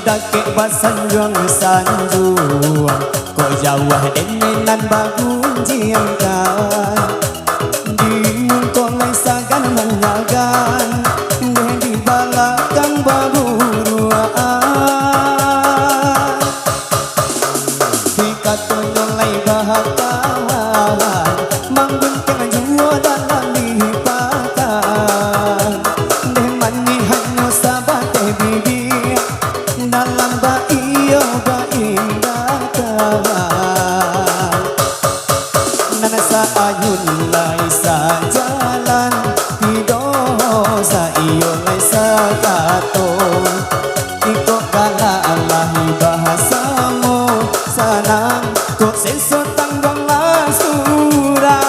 Dake basanjuang sanjuang ko jawah denenan bagun jiangkan di muntolai sagan menyagan di balakang baburuan hika tololai bahakawan manggunting juo dalam lipatan demani hanyo sabate bibi dalam baiyo baindatan nana sa ayun lai sa jalan pido sa iyo lai sa katong iko kala alahi bahasamu sanang ko senso tanggang lasura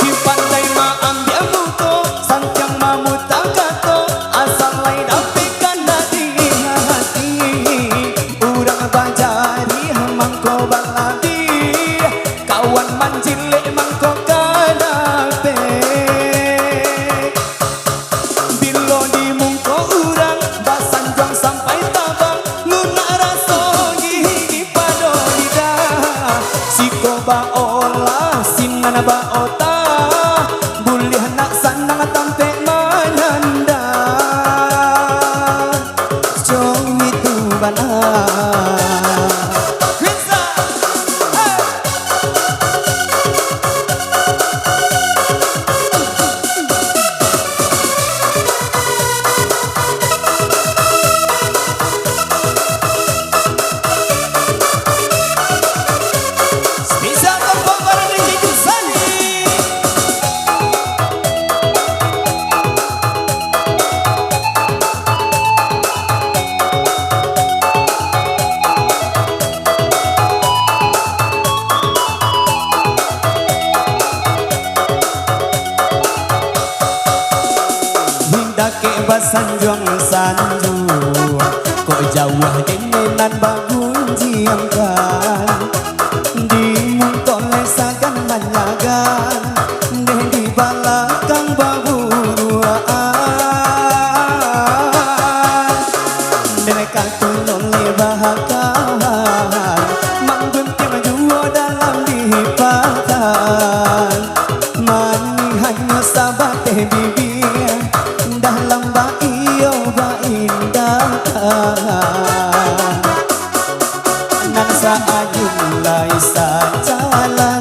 di pandai maambil muto santiang mamutang kato asal lai dapat mangko baladi kawan manjile mangko kadape bilo di mungko urang basanjong sampai tabang luna raso gigi pado lidah siko baola sinana baota bulih nak sanang tampe mananda jong itu benar. Dake basanjuang sanjuang ko jawah denenan bagun jiangkan di muntolai sagan manyagan di balakang baburuan mereka tololai bahakawan manggunting juo dalam lipatan mani hanya sabate bibi dalam baiyo baindatan nan sa ayun lai sa jalan